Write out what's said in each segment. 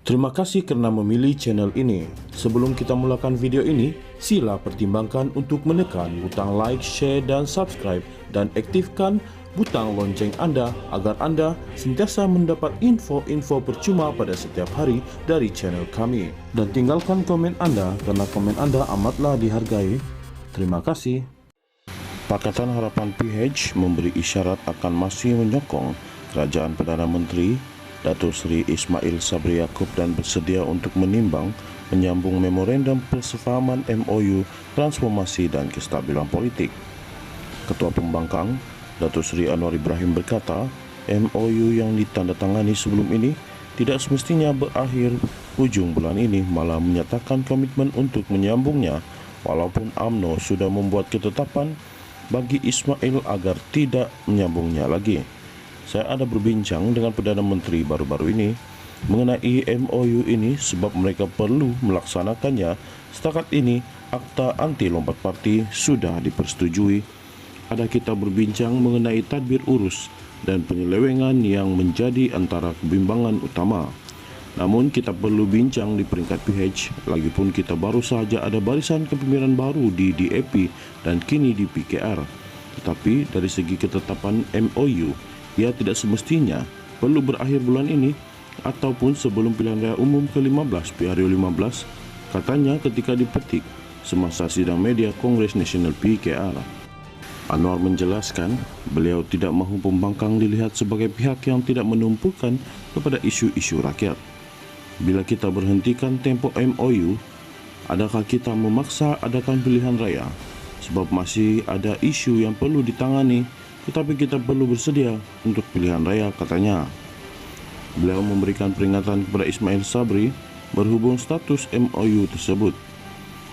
Terima kasih karena memilih channel ini. Sebelum kita mulakan video ini, sila pertimbangkan untuk menekan butang like, share, dan subscribe, dan aktifkan butang lonceng Anda agar Anda sentiasa mendapat info-info percuma pada setiap hari dari channel kami. Dan tinggalkan komen Anda karena komen Anda amatlah dihargai. Terima kasih. Pakatan Harapan PH memberi isyarat akan masih menyokong Kerajaan Perdana Menteri Datuk Seri Ismail Sabri Yaakob dan bersedia untuk menimbang menyambung memorandum persefahaman MOU transformasi dan kestabilan politik. Ketua Pembangkang Datuk Seri Anwar Ibrahim berkata, MOU yang ditandatangani sebelum ini tidak semestinya berakhir hujung bulan ini, malah menyatakan komitmen untuk menyambungnya walaupun UMNO sudah membuat ketetapan bagi Ismail agar tidak menyambungnya lagi. Saya ada berbincang dengan Perdana Menteri baru-baru ini mengenai MOU ini sebab mereka perlu melaksanakannya. Setakat ini, akta anti lompat parti sudah dipersetujui. Ada kita berbincang mengenai tadbir urus dan penyelewengan yang menjadi antara kebimbangan utama. Namun kita perlu bincang di peringkat PH, lagipun kita baru saja ada barisan kepimpinan baru di DAP dan kini di PKR. Tetapi dari segi ketetapan MOU, ia tidak semestinya perlu berakhir bulan ini ataupun sebelum pilihan raya umum ke-15 PRU 15, katanya ketika dipetik semasa sidang media Kongres Nasional PKR. Anwar menjelaskan beliau tidak mahu Pembangkang dilihat sebagai pihak yang tidak menumpukan kepada isu-isu rakyat. Bila kita berhentikan tempo MOU, adakah kita memaksa adakan pilihan raya? Sebab masih ada isu yang perlu ditangani, tetapi kita perlu bersedia untuk pilihan raya, katanya. Beliau memberikan peringatan kepada Ismail Sabri berhubung status MOU tersebut.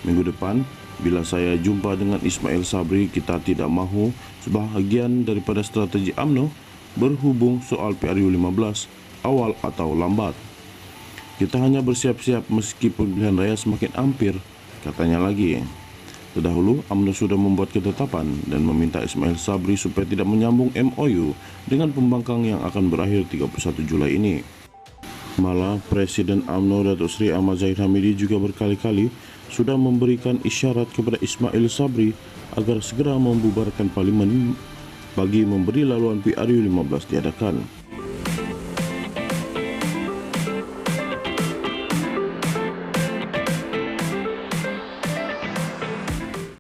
Minggu depan, bila saya jumpa dengan Ismail Sabri, kita tidak mahu sebahagian daripada strategi UMNO berhubung soal PRU 15 awal atau lambat. Kita hanya bersiap-siap meskipun pilihan raya semakin hampir, katanya lagi. Terdahulu, UMNO sudah membuat ketetapan dan meminta Ismail Sabri supaya tidak menyambung MOU dengan Pembangkang yang akan berakhir 31 Julai ini. Malah, Presiden UMNO Datuk Seri Ahmad Zahid Hamidi juga berkali-kali sudah memberikan isyarat kepada Ismail Sabri agar segera membubarkan parlimen bagi memberi laluan PRU 15 diadakan.